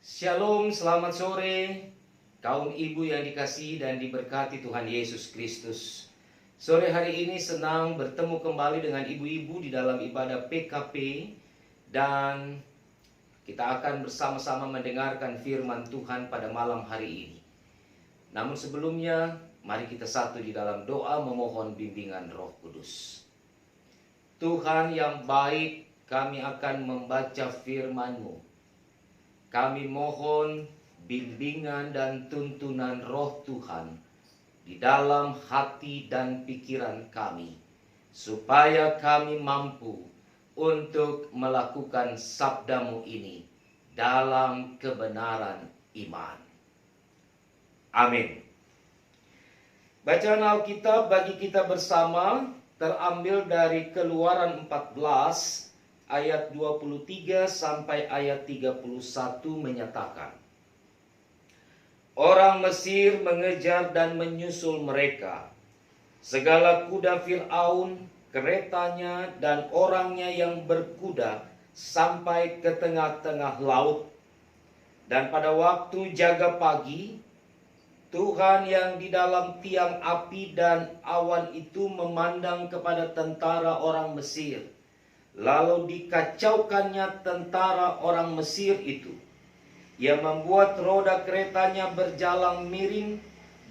Shalom, selamat sore kaum ibu yang dikasihi dan diberkati Tuhan Yesus Kristus. Sore hari ini senang bertemu kembali dengan ibu-ibu di dalam ibadah PKP, dan kita akan bersama-sama mendengarkan firman Tuhan pada malam hari ini. Namun sebelumnya, mari kita satu di dalam doa memohon bimbingan Roh Kudus. Tuhan yang baik, kami akan membaca firman-Mu. Kami mohon bimbingan dan tuntunan Roh Tuhan di dalam hati dan pikiran kami, supaya kami mampu untuk melakukan sabda-Mu ini dalam kebenaran iman. Amin. Bacaan Alkitab bagi kita bersama terambil dari Keluaran 14 ayat 23 sampai ayat 31 menyatakan, orang Mesir mengejar dan menyusul mereka. Segala kuda Fir'aun, keretanya dan orangnya yang berkuda sampai ke tengah-tengah laut. Dan pada waktu jaga pagi, Tuhan yang di dalam tiang api dan awan itu memandang kepada tentara orang Mesir. Lalu dikacaukannya tentara orang Mesir itu. Ia membuat roda keretanya berjalan miring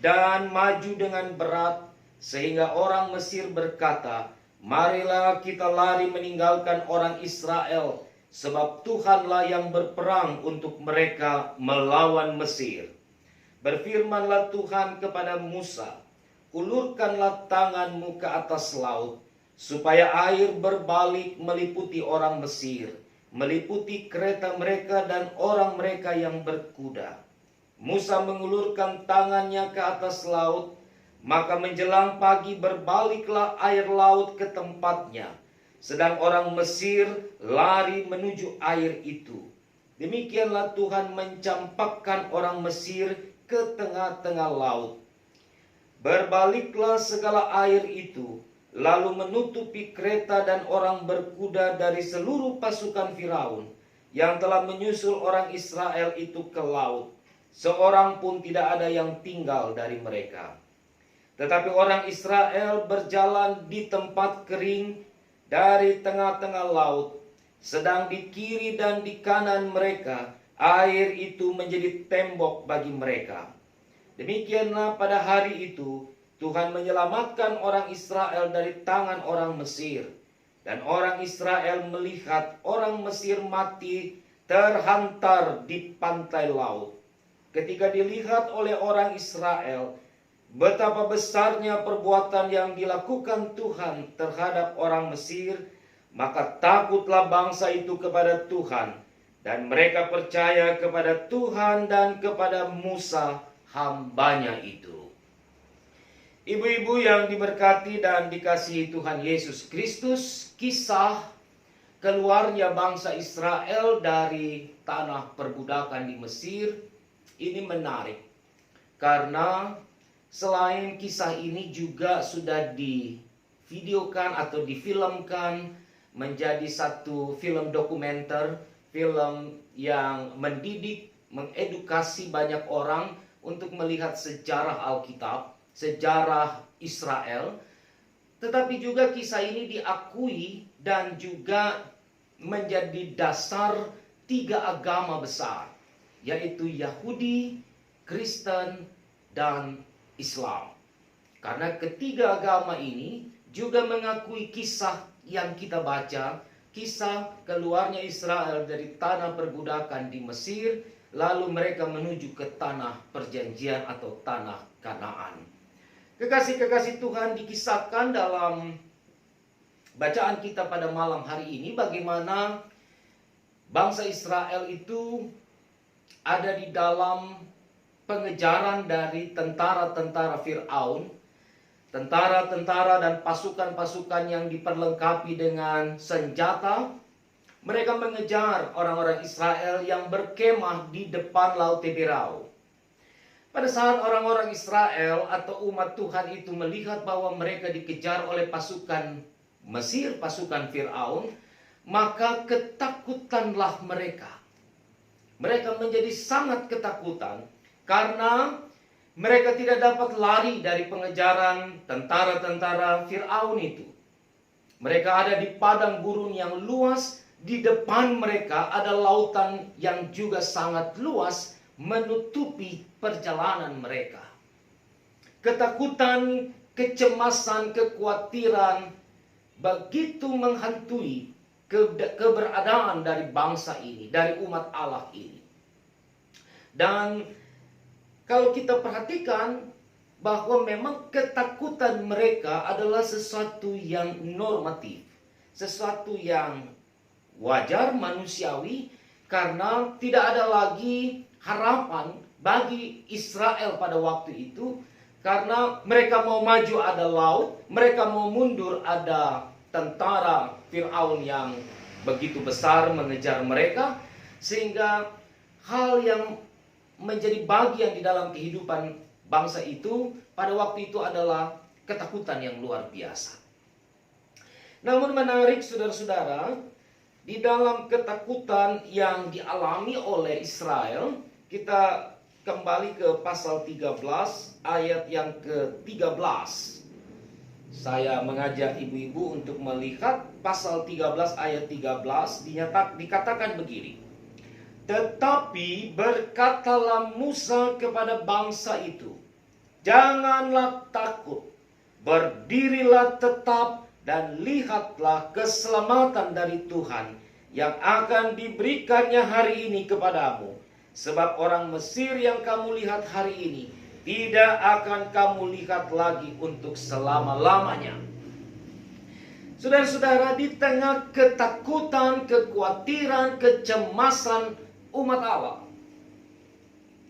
dan maju dengan berat, sehingga orang Mesir berkata, marilah kita lari meninggalkan orang Israel, sebab Tuhanlah yang berperang untuk mereka melawan Mesir. Berfirmanlah Tuhan kepada Musa, ulurkanlah tanganmu ke atas laut, supaya air berbalik meliputi orang Mesir, meliputi kereta mereka dan orang mereka yang berkuda. Musa mengulurkan tangannya ke atas laut, maka menjelang pagi berbaliklah air laut ke tempatnya, sedang orang Mesir lari menuju air itu. Demikianlah Tuhan mencampakkan orang Mesir ke tengah-tengah laut. Berbaliklah segala air itu, lalu menutupi kereta dan orang berkuda dari seluruh pasukan Firaun yang telah menyusul orang Israel itu ke laut. Seorang pun tidak ada yang tinggal dari mereka. Tetapi orang Israel berjalan di tempat kering dari tengah-tengah laut, sedang di kiri dan di kanan mereka air itu menjadi tembok bagi mereka. Demikianlah pada hari itu Tuhan menyelamatkan orang Israel dari tangan orang Mesir. Dan orang Israel melihat orang Mesir mati terhantar di pantai laut. Ketika dilihat oleh orang Israel betapa besarnya perbuatan yang dilakukan Tuhan terhadap orang Mesir, maka takutlah bangsa itu kepada Tuhan, dan mereka percaya kepada Tuhan dan kepada Musa hambanya itu. Ibu-ibu yang diberkati dan dikasihi Tuhan Yesus Kristus, kisah keluarnya bangsa Israel dari tanah perbudakan di Mesir ini menarik. Karena selain kisah ini juga sudah divideokan atau difilmkan menjadi satu film dokumenter, film yang mendidik, mengedukasi banyak orang untuk melihat sejarah Alkitab, sejarah Israel. Tetapi juga kisah ini diakui dan juga menjadi dasar tiga agama besar, yaitu Yahudi, Kristen, dan Islam. Karena ketiga agama ini juga mengakui kisah yang kita baca, kisah keluarnya Israel dari tanah perbudakan di Mesir, lalu mereka menuju ke tanah perjanjian atau tanah Kanaan. Kekasih-kekasih Tuhan, dikisahkan dalam bacaan kita pada malam hari ini bagaimana bangsa Israel itu ada di dalam pengejaran dari tentara-tentara Fir'aun, tentara-tentara dan pasukan-pasukan yang diperlengkapi dengan senjata. Mereka mengejar orang-orang Israel yang berkemah di depan Laut Teberau. Pada saat orang-orang Israel atau umat Tuhan itu melihat bahwa mereka dikejar oleh pasukan Mesir, pasukan Fir'aun, maka ketakutanlah mereka. mereka menjadi sangat ketakutan karena mereka tidak dapat lari dari pengejaran tentara-tentara Firaun itu. Mereka ada di padang gurun yang luas, di depan mereka ada lautan yang juga sangat luas menutupi perjalanan mereka. Ketakutan, kecemasan, kekhawatiran begitu menghantui keberadaan dari bangsa ini, dari umat Allah ini. Dan kalau kita perhatikan bahwa memang ketakutan mereka adalah sesuatu yang normatif, sesuatu yang wajar, manusiawi, karena tidak ada lagi harapan bagi Israel pada waktu itu, karena mereka mau maju ada laut, mereka mau mundur ada tentara Firaun yang begitu besar mengejar mereka, sehingga hal yang menjadi bagian di dalam kehidupan bangsa itu pada waktu itu adalah ketakutan yang luar biasa. Namun menarik saudara-saudara, di dalam ketakutan yang dialami oleh Israel, kita kembali ke pasal 13 ayat yang ke-13. Saya mengajak ibu-ibu untuk melihat pasal 13 ayat 13 dikatakan begini. Tetapi berkatalah Musa kepada bangsa itu, janganlah takut, berdirilah tetap dan lihatlah keselamatan dari Tuhan yang akan diberikannya hari ini kepadamu. Sebab orang Mesir yang kamu lihat hari ini tidak akan kamu lihat lagi untuk selama-lamanya. Saudara-saudara, di tengah ketakutan, kekhawatiran, kecemasan umat Allah,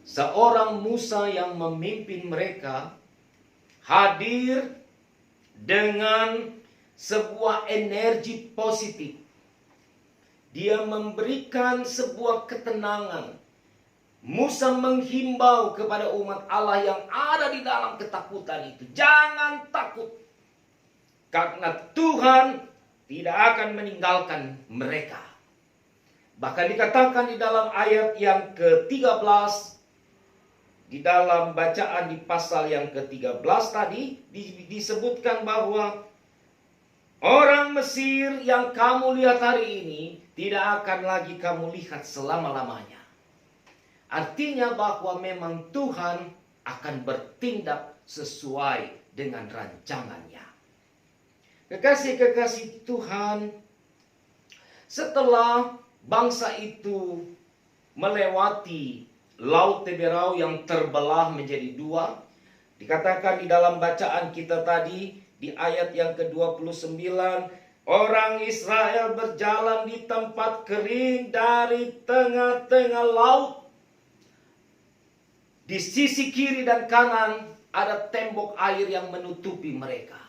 seorang Musa yang memimpin mereka hadir dengan sebuah energi positif. Dia memberikan sebuah ketenangan. Musa menghimbau kepada umat Allah yang ada di dalam ketakutan itu, jangan takut, karena Tuhan tidak akan meninggalkan mereka. Bahkan dikatakan di dalam ayat yang ke-13, di dalam bacaan di pasal yang ke-13 tadi, disebutkan bahwa orang Mesir yang kamu lihat hari ini tidak akan lagi kamu lihat selama-lamanya. Artinya bahwa memang Tuhan akan bertindak sesuai dengan rancangannya. Kekasih-kekasih Tuhan, setelah bangsa itu melewati Laut Teberau yang terbelah menjadi dua, dikatakan di dalam bacaan kita tadi di ayat yang ke-29, orang Israel berjalan di tempat kering dari tengah-tengah laut. Di sisi kiri dan kanan ada tembok air yang menutupi mereka,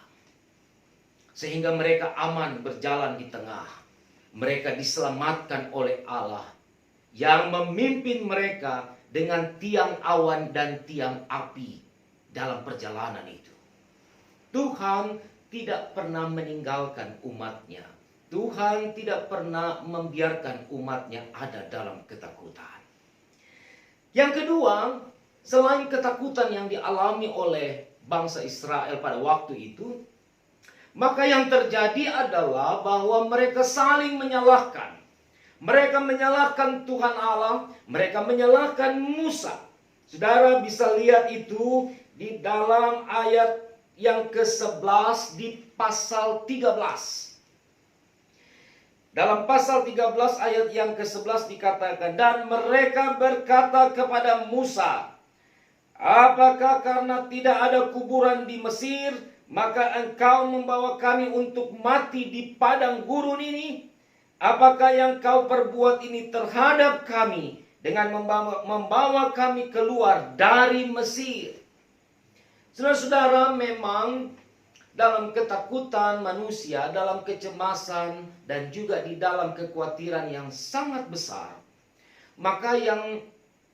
sehingga mereka aman berjalan di tengah. Mereka diselamatkan oleh Allah yang memimpin mereka dengan tiang awan dan tiang api dalam perjalanan itu. Tuhan tidak pernah meninggalkan umatnya. Tuhan tidak pernah membiarkan umatnya ada dalam ketakutan. Yang kedua, selain ketakutan yang dialami oleh bangsa Israel pada waktu itu, maka yang terjadi adalah bahwa mereka saling menyalahkan. Mereka menyalahkan Tuhan Allah, mereka menyalahkan Musa. Saudara bisa lihat itu di dalam ayat yang ke-11 di pasal 13. Dalam pasal 13 ayat yang ke-11 dikatakan, dan mereka berkata kepada Musa, apakah karena tidak ada kuburan di Mesir, maka engkau membawa kami untuk mati di padang gurun ini? Apakah yang kau perbuat ini terhadap kami dengan membawa kami keluar dari Mesir? Saudara-saudara, memang dalam ketakutan manusia, dalam kecemasan, dan juga di dalam kekhawatiran yang sangat besar, maka yang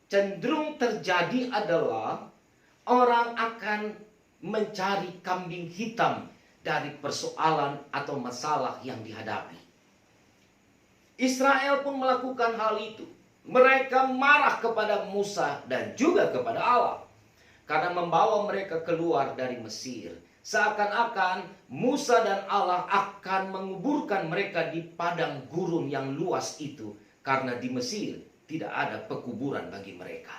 cenderung terjadi adalah orang akan mencari kambing hitam dari persoalan atau masalah yang dihadapi. Israel pun melakukan hal itu. mereka marah kepada Musa dan juga kepada Allah karena membawa mereka keluar dari Mesir. Seakan-akan Musa dan Allah akan menguburkan mereka di padang gurun yang luas itu, karena di Mesir tidak ada pekuburan bagi mereka.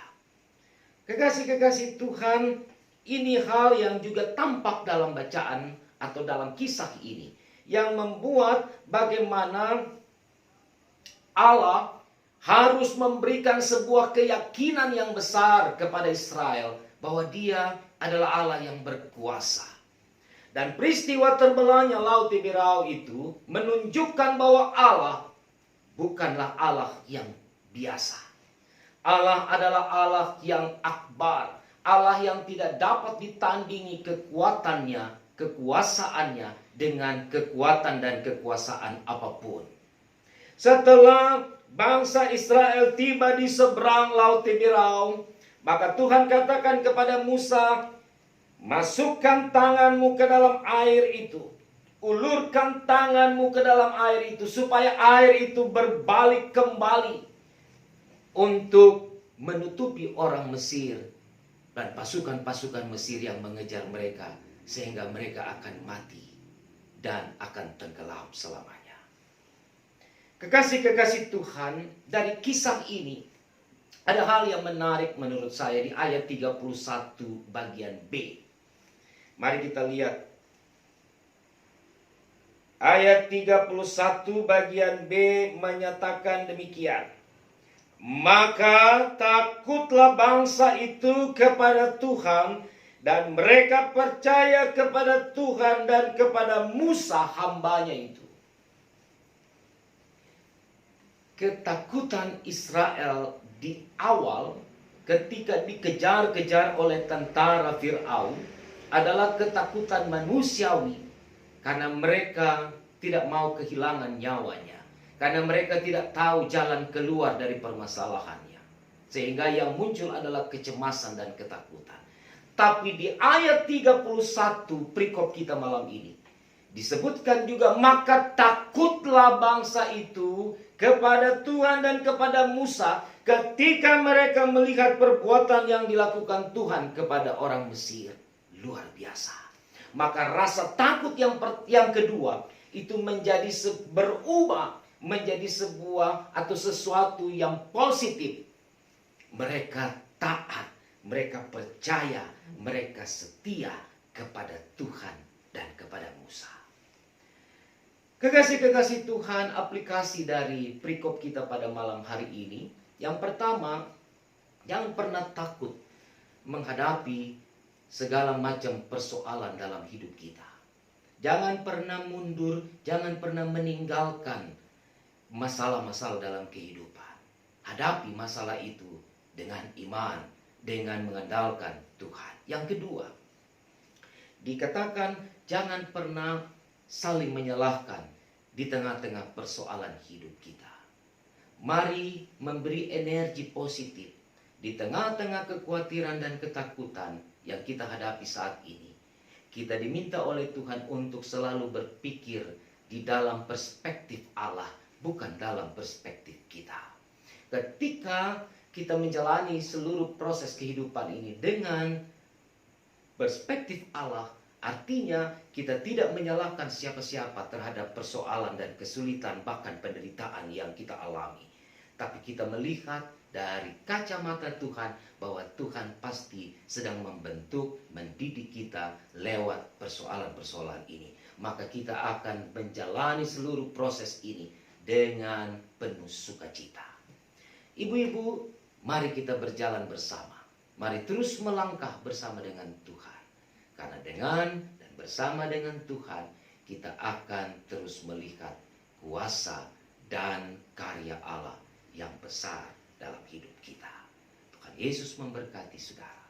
Kekasih-kekasih Tuhan, ini hal yang juga tampak dalam bacaan atau dalam kisah ini, yang membuat bagaimana Allah harus memberikan sebuah keyakinan yang besar kepada Israel bahwa Dia adalah Allah yang berkuasa. Dan peristiwa terbelahnya Laut Tiberau itu menunjukkan bahwa Allah bukanlah Allah yang biasa. Allah adalah Allah yang akbar, Allah yang tidak dapat ditandingi kekuatannya, kekuasaannya dengan kekuatan dan kekuasaan apapun. Setelah bangsa Israel tiba di seberang Laut Tiberau, maka Tuhan katakan kepada Musa, masukkan tanganmu ke dalam air itu. Ulurkan tanganmu ke dalam air itu, supaya air itu berbalik kembali untuk menutupi orang Mesir dan pasukan-pasukan Mesir yang mengejar mereka, sehingga mereka akan mati dan akan tenggelam selamanya. Kekasih-kekasih Tuhan, dari kisah ini ada hal yang menarik menurut saya di ayat 31 bagian B. Mari kita lihat. Ayat 31 bagian B menyatakan demikian. Maka takutlah bangsa itu kepada Tuhan, dan mereka percaya kepada Tuhan dan kepada Musa hambanya itu. Ketakutan Israel di awal ketika dikejar-kejar oleh tentara Fir'aun adalah ketakutan manusiawi, karena mereka tidak mau kehilangan nyawanya, karena mereka tidak tahu jalan keluar dari permasalahannya, sehingga yang muncul adalah kecemasan dan ketakutan. Tapi di ayat 31 perikop kita malam ini disebutkan juga, maka takutlah bangsa itu kepada Tuhan dan kepada Musa ketika mereka melihat perbuatan yang dilakukan Tuhan kepada orang Mesir. Luar biasa. Maka rasa takut yang kedua itu berubah menjadi sebuah atau sesuatu yang positif. Mereka taat, mereka percaya, mereka setia kepada Tuhan dan kepada Musa. Kekasih-kekasih Tuhan, aplikasi dari perikop kita pada malam hari ini. Yang pertama, jangan pernah takut menghadapi segala macam persoalan dalam hidup kita. Jangan pernah mundur, jangan pernah meninggalkan masalah-masalah dalam kehidupan. Hadapi masalah itu dengan iman, dengan mengandalkan Tuhan. Yang kedua, dikatakan jangan pernah saling menyalahkan di tengah-tengah persoalan hidup kita. Mari memberi energi positif di tengah-tengah kekhawatiran dan ketakutan yang kita hadapi saat ini. Kita diminta oleh Tuhan untuk selalu berpikir di dalam perspektif Allah, bukan dalam perspektif kita. Ketika kita menjalani seluruh proses kehidupan ini dengan perspektif Allah, artinya kita tidak menyalahkan siapa-siapa terhadap persoalan dan kesulitan, bahkan penderitaan yang kita alami. Tapi kita melihat dari kacamata Tuhan bahwa Tuhan pasti sedang membentuk, mendidik kita lewat persoalan-persoalan ini. Maka kita akan menjalani seluruh proses ini dengan penuh sukacita. Ibu-ibu, mari kita berjalan bersama. Mari terus melangkah bersama dengan Tuhan. Karena dengan dan bersama dengan Tuhan, kita akan terus melihat kuasa dan karya Allah yang besar dalam hidup kita. Tuhan Yesus memberkati saudara.